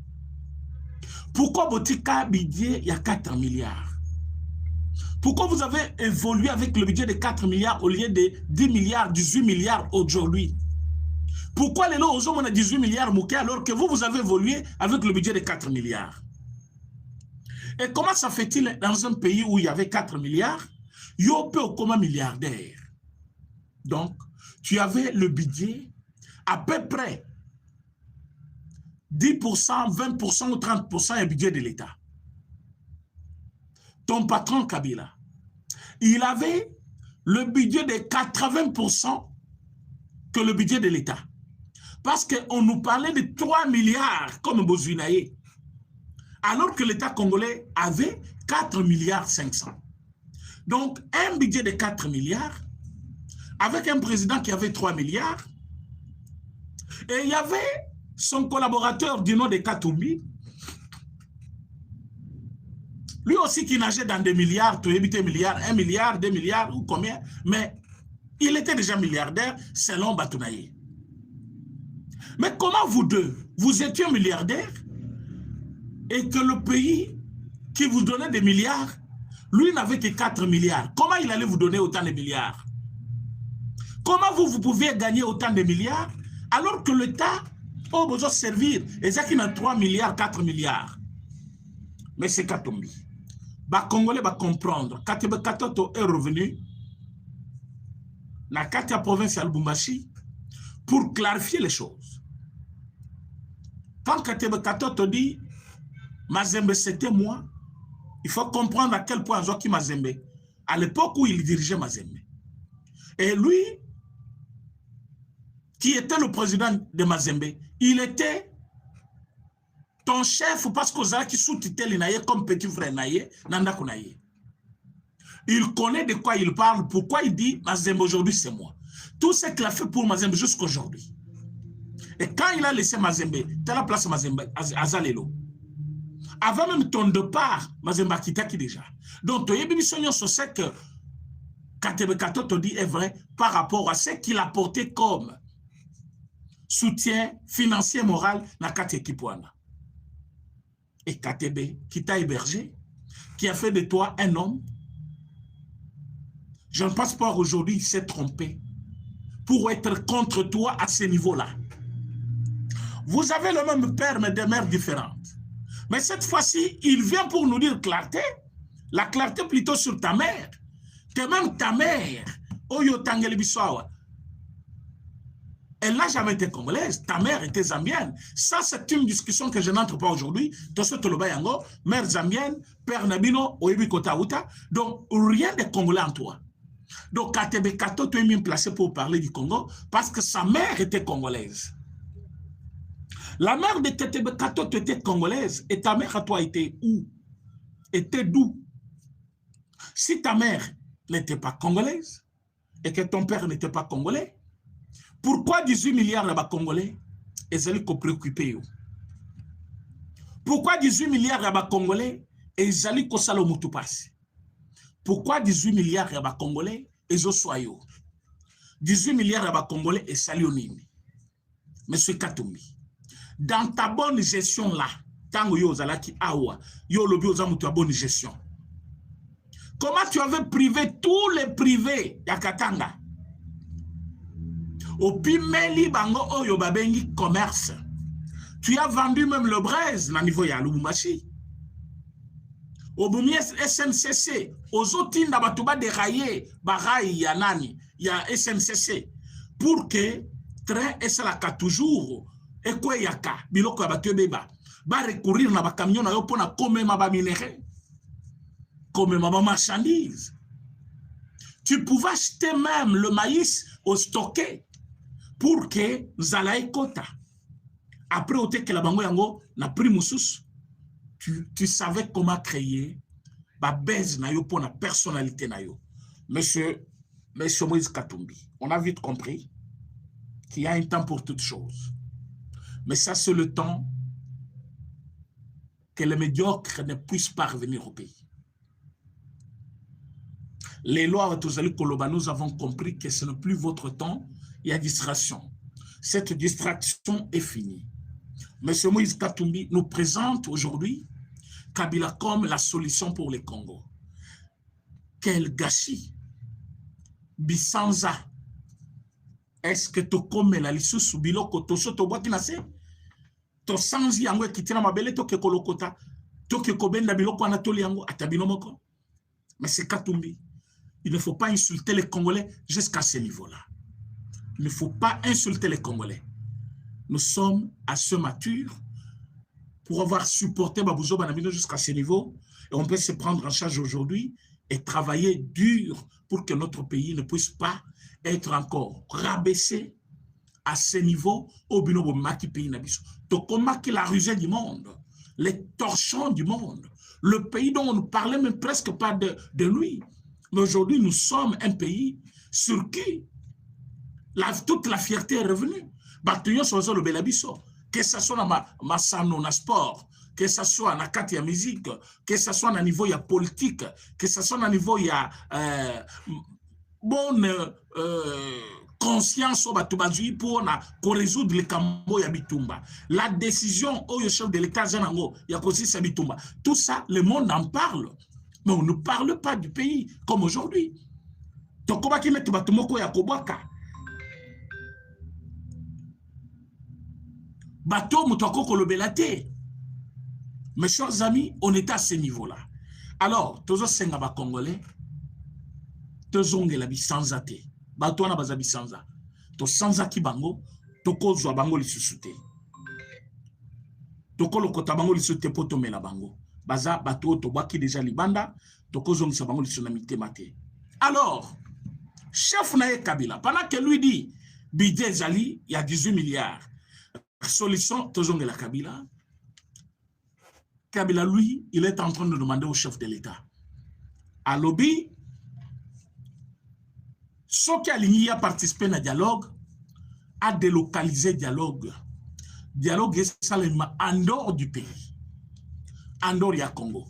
Pourquoi vous avez budget il y a 4 milliards? Pourquoi vous avez évolué avec le budget de 4 milliards au lieu de 10 milliards, 18 milliards aujourd'hui? Pourquoi les lots ont 18 milliards mouké alors que vous avez évolué avec le budget de 4 milliards? Et comment ça fait-il dans un pays où il y avait 4 milliards, il y a peu comme un milliardaire? Donc, tu avais le budget à peu près 10%, 20% ou 30% du budget de l'État. Ton patron Kabila, il avait le budget de 80% que le budget de l'État. Parce qu'on nous parlait de 3 milliards comme Bozuinaye, alors que l'État congolais avait 4 milliards 500. Donc, un budget de 4 milliards, avec un président qui avait 3 milliards, et il y avait son collaborateur du nom de Katumbi, lui aussi qui nageait dans des milliards, tu évites milliards, 1 milliard, 2 milliards ou combien, mais il était déjà milliardaire selon Batounaye. Mais comment vous deux, vous étiez milliardaires et que le pays qui vous donnait des milliards, lui n'avait que 4 milliards. Comment il allait vous donner autant de milliards? Comment vous pouviez gagner autant de milliards alors que l'État a besoin de servir? Et ça qui n'a 3 milliards, 4 milliards. Mais c'est Katumbi. Les Congolais vont comprendre. Katebe Katoto est revenu dans la province de Lubumbashi pour clarifier les choses. Quand Katebe Katoto dit Mazembe c'était moi, il faut comprendre à quel point Joachim Mazembe, à l'époque où il dirigeait Mazembe, et lui, qui était le président de Mazembe, il était ton chef parce que Zaki sous-titel Naye comme petit frère Naye, Nandako Naye. Il connaît de quoi il parle, pourquoi il dit Mazembe aujourd'hui c'est moi. Tout ce qu'il a fait pour Mazembe jusqu'à aujourd'hui. Et quand il a laissé Mazembe, tu as la place Mazembe, Azalelo. Avant même ton départ, Mazembe a quitté déjà. Donc, tu as que Katebe Katoto dit est vrai par rapport à ce qu'il a apporté comme soutien financier, moral dans Kati Ekipouana. Et Katebe, qui t'a hébergé, qui a fait de toi un homme, je ne pense pas aujourd'hui qu'il s'est trompé pour être contre toi à ce niveau-là. Vous avez le même père, mais des mères différentes. Mais cette fois-ci, il vient pour nous dire clarté, la clarté plutôt sur ta mère, que même ta mère, Oyo Tangeli Biswawa, elle n'a jamais été congolaise, ta mère était zambienne. Ça, c'est une discussion que je n'entre pas aujourd'hui. Mère zambienne, père Nabino, Oyebi Kotaouta, donc rien de congolais en toi. Donc, Katebe Kato, tu es bien placé pour parler du Congo parce que sa mère était congolaise. La mère de Katebe Kato était congolaise et ta mère à toi était où? Était d'où? Si ta mère n'était pas congolaise et que ton père n'était pas congolais, pourquoi 18 milliards là-bas congolais? Et c'est lui qui préoccupé. Pourquoi 18 milliards à Congolais et Zali Kosalo Moutoupas? Pourquoi 18 milliards à Congolais et Zosoyo? 18 milliards à Congolais et Salionini. Monsieur Katumbi, dans ta bonne gestion là, tant que Zalaki Awa, yo lobi ozamutu a bonne gestion. Comment tu avais privé tous les privés Yakatanga? Au Pimeli Bango Oyo Babengi commerce. Tu as vendu même le braise na niveau ya Lubumbashi. Au Boumi SNCC, aux autres batuba déraillé, baraï ya nani, ya SNCC, pour que train esalaka toujours, et quoi yaka, biloko ya batu beba, ba recourir na ba camion na yo pona comme ma ba minéré, comme ma ba marchandise. Tu pouvais acheter même le maïs au stocké pour que zalaï kota. Après, au que la bango yango na prix moussous, tu savais comment créer ba base na yo pour la personnalité na yo. Monsieur Moïse Katumbi, on a vite compris qu'il y a un temps pour toutes choses. Mais ça, c'est le temps que les médiocres ne puissent pas revenir au pays. Les lois Tozali Koloba, nous avons compris que ce n'est plus votre temps, il y a distraction. Cette distraction est finie. Monsieur Moïse Katumbi nous présente aujourd'hui Kabila comme la solution pour le Congo. Quel gâchis! Bisanza. Est-ce que tu connais la lisusu biloko toso to boaki na se? To sanzi yango ekitina mabele to ke kolokota to ke kobenda biloko anatoli yango atabino moko. Mais c'est Katumbi. Il ne faut pas insulter les Congolais jusqu'à ce niveau-là. Il ne faut pas insulter les Congolais. Nous sommes assez matures pour avoir supporté Babouzo Banamino jusqu'à ce niveau et on peut se prendre en charge aujourd'hui et travailler dur pour que notre pays ne puisse pas être encore rabaissé à ce niveau au binobo maki pays nabiso. Donc on marque la rusée du monde, les torchons du monde, le pays dont on ne parlait même presque pas de lui. Mais aujourd'hui nous sommes un pays sur qui toute la fierté est revenue. Que ce soit dans ma sano na sport, que ce soit dans la ya musique, que ce soit dans niveau ya politique, que ce soit dans niveau ya bonne conscience pour résoudre les cambo ya bitumba. La décision au chef de l'État Zanango ya kosi bitumba. Tout ça, le monde en parle, mais on ne parle pas du pays comme aujourd'hui. Tokoba ki metu batumoko ya kobwaka. Bateau Moutako Kolobelate. Mes chers amis, on est à ce niveau-là. Alors, tous les Congolais, tous les la bisanzate. Bateau na bazabi sanza. To sanza ki bango, toko zwa bango li susute. Toko lokota bango li susute poto mela bango. Baza bateau to baki déjà libanda, toko zongi sa bango li sunamite mate. Alors, chef Naye Kabila, pendant que lui dit, Bidé Zali, il y a 18 milliards. Solution, Tozong et la Kabila. Kabila, lui, il est en train de demander au chef de l'État. À lobby, ceux qui alignent à participer à dialogue, à délocaliser dialogue. Dialogue est seulement en dehors du pays. En dehors du Congo.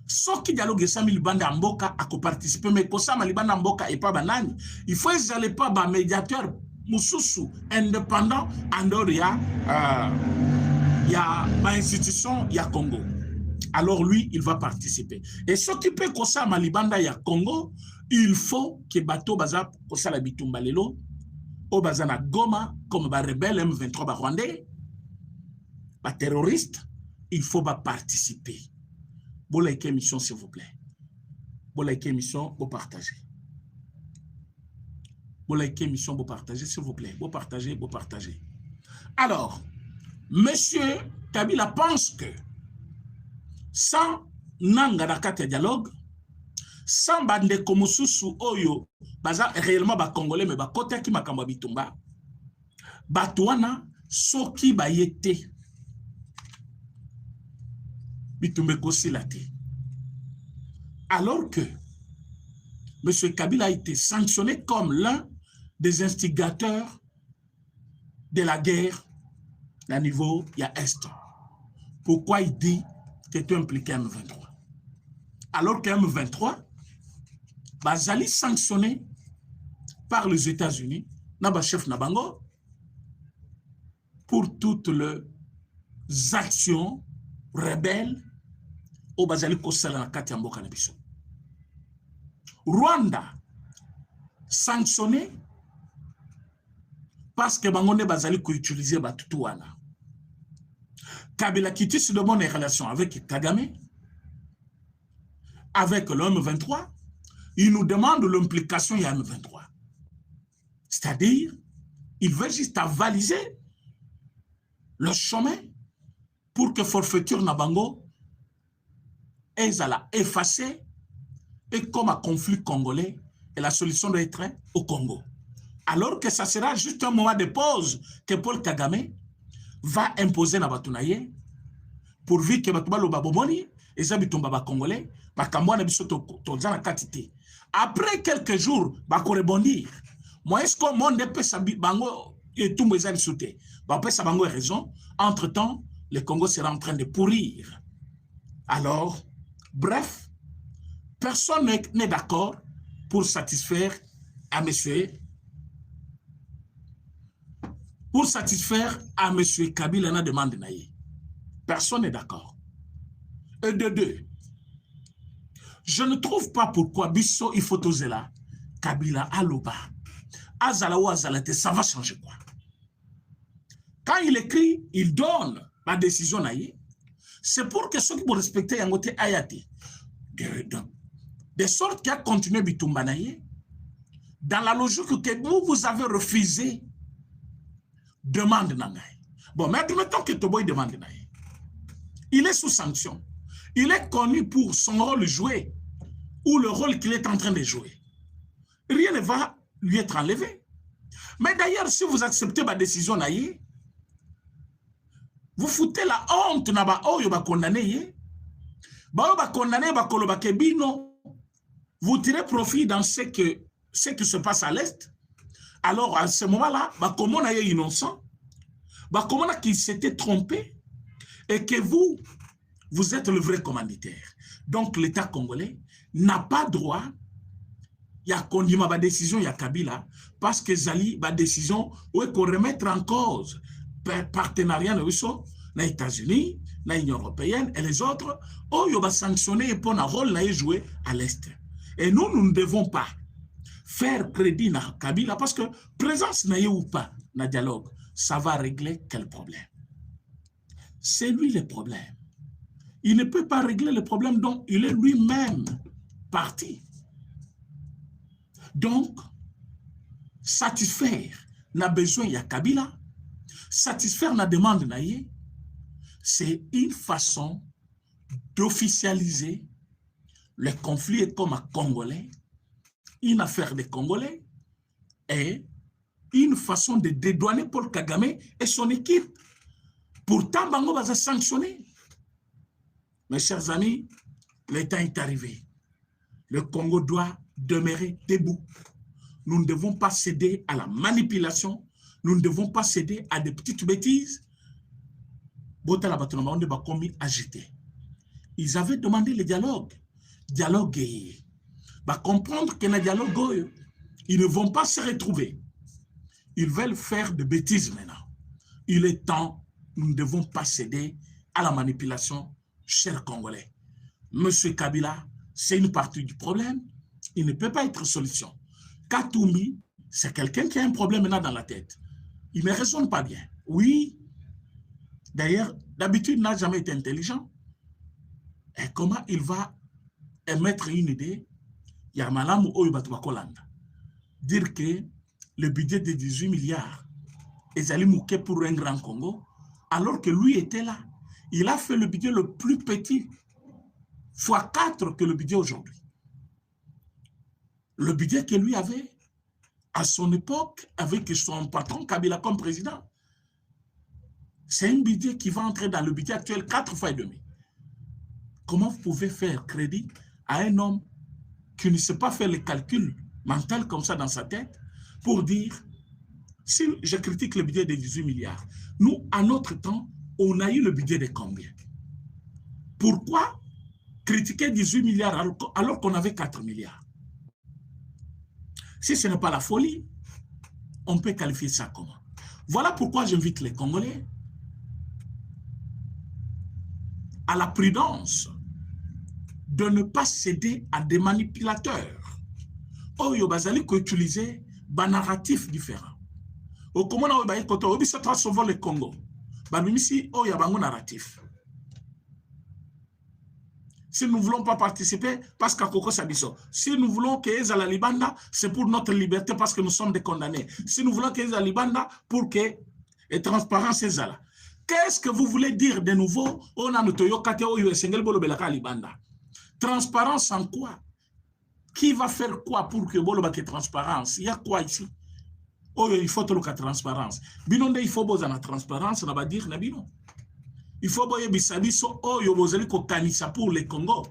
Ceux qui dialogue est seulement Libanda Mboka à participer, mais pour ça, Libanda Mboka et pas banani. Il faut qu'ils n'aillent pas un médiateur Moussoussou indépendant en dehors il y a ma institution, il y a Congo. Alors lui, il va participer. Et ce qui peut ça Malibanda il y a Congo, il faut que bateau baza kosa la bitumba lelo au bazana Goma comme ba rebelle M23 ba rwandais, ba terroriste, il faut ba participer. Bon like émission s'il vous plaît. Bon like émission, vous partagez. Vous likez l'émission, vous partagez, s'il vous plaît. Vous partagez, vous partagez. Alors, monsieur Kabila pense que sans Nangadakate dialogue, sans Bande Komosusu Oyo, baza réellement ba Congolais, mais ba Kota ki makamba bitumba, Batouana, Soki Bayete, Bitumbe Kosilate. Alors que monsieur Kabila a été sanctionné comme l'un des instigateurs de la guerre à niveau Est. pourquoi il dit que tu es impliqué à M23. Alors que M23, bazali sanctionné par les États-Unis, naba chef Nabango, pour toutes les actions rebelles au bazali kosala na kati ya mboka na biso. Rwanda sanctionné parce que bango ne bazali ko utiliser batutu wana. Kabila qui tisse de bonnes relations avec Kagame, avec le M23, il nous demande l'implication de M23. C'est-à-dire, il veut juste avaliser le chemin pour que forfaiture Nabango est à la effacer et comme un conflit congolais, et la solution doit être au Congo. Alors que ça sera juste un moment de pause que Paul Kagame va imposer na batunaye pourvu que batuba lo babomoni et zabitumba ba congolais bakamwa na biso to zana katité. Après quelques jours ba ko rebondir. Moi est-ce que monde pesa bango et tout mes amis sauter. Ba pesa bango raison. Entre-temps, le Congo sera en train de pourrir. Alors, bref, personne n'est d'accord pour satisfaire à monsieur Kabila na demande naïe. Personne n'est d'accord. Et de deux, je ne trouve pas pourquoi Bisso il faut oser là, Kabila aloba, azala ou azalate, ça va changer quoi. Quand il écrit, il donne la décision naïe, c'est pour que ceux qui vont respecter Yangote Ayate, de sorte qu'il a continué Bitumba naïe, dans la logique que vous avez refusé demande nangaï. Bon, mais admettons que Toboy demande nangaï. Il est sous sanction. Il est connu pour son rôle joué ou le rôle qu'il est en train de jouer. Rien ne va lui être enlevé. Mais d'ailleurs, si vous acceptez ma décision naïe, vous foutez la honte na ba oyo ba condamné. Ba condamné ba koloba kebino. Vous tirez profit dans ce qui se passe à l'Est. Alors, à ce moment-là, comment on est innocent, comment on a qui s'était trompé, et que vous êtes le vrai commanditaire. Donc, l'État congolais n'a pas droit, il y a ma décision, il y a Kabila, parce que Zali, ma décision, où est qu'on remettre en cause partenariat de Russo, les États-Unis, l'Union européenne et les autres, où il va sanctionner et pour un rôle joué à l'Est. Et nous ne devons pas faire crédit à Kabila parce que présence n'a ou pas dans le dialogue, ça va régler quel problème? C'est lui le problème. Il ne peut pas régler le problème dont il est lui-même parti. Donc, satisfaire n'a besoin il y a Kabila, satisfaire la demande naïe, c'est une façon d'officialiser le conflit comme un Congolais, une affaire des Congolais et une façon de dédouaner Paul Kagame et son équipe. Pourtant, Bango va sanctionner. Mes chers amis, le temps est arrivé. Le Congo doit demeurer debout. Nous ne devons pas céder à la manipulation. Nous ne devons pas céder à des petites bêtises. Ils avaient demandé le dialogue. Dialogue. Comprendre que le dialogue, ils ne vont pas se retrouver. Ils veulent faire de bêtises maintenant. Il est temps, nous ne devons pas céder à la manipulation, chers Congolais. Monsieur Kabila, c'est une partie du problème. Il ne peut pas être solution. Katoumi, c'est quelqu'un qui a un problème maintenant dans la tête. Il ne raisonne pas bien. Oui. D'ailleurs, d'habitude, il n'a jamais été intelligent. Et comment il va émettre une idée? Yamalam ou Kolanda. Dire que le budget de 18 milliards est allé mouquer pour un grand Congo, alors que lui était là. Il a fait le budget le plus petit, fois 4 que le budget aujourd'hui. Le budget que lui avait, à son époque, avec son patron Kabila comme président, c'est un budget qui va entrer dans le budget actuel 4 fois et demi. Comment vous pouvez faire crédit à un homme qui ne sait pas faire les calculs mentaux comme ça dans sa tête pour dire, si je critique le budget de 18 milliards, nous, à notre temps, on a eu le budget de combien? Pourquoi critiquer 18 milliards alors qu'on avait 4 milliards? Si ce n'est pas la folie, on peut qualifier ça comment? Voilà pourquoi j'invite les Congolais à la prudence de ne pas céder à des manipulateurs. Oyo bazali ko utiliser des narratifs différents. Au comment on va écouter, on va sauver le Congo. Banimisi oyo bango narratif. Si nous ne voulons pas participer, parce qu'à Koko Sabiso, si nous voulons que les Libanda, c'est pour notre liberté, parce que nous sommes des condamnés. Si nous voulons que les Libanda, pour que la transparence est là. Qu'est-ce que vous voulez dire de nouveau? On a notre yokate oyo esengel bolo belaka Libanda. Transparence en quoi? Qui va faire quoi pour que bolo bake transparence? Il y a quoi ici? Oh, il faut la transparence. Binonde il faut boza la transparence, on va dire na bino. Il faut boyer bisabiso oh yo bozeli ko kanisa pour le Congo.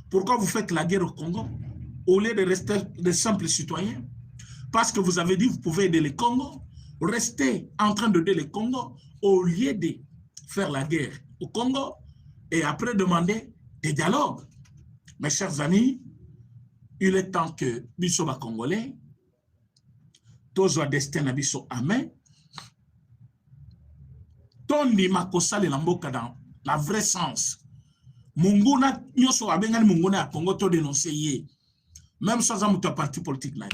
Pourquoi vous faites la guerre au Congo au lieu de rester des simples citoyens? Parce que vous avez dit vous pouvez aider le Congo. Restez en train d'aider le Congo au lieu de faire la guerre au Congo et après demander des dialogues. Mes chers amis, il est temps que biso ba Congolais tozo destin na biso amen. Tondi makosale na mboka dans la vraie sens. Munguna nyoso abengani munguna ya Congo to dénoncer ye. Même sans un parti politique là.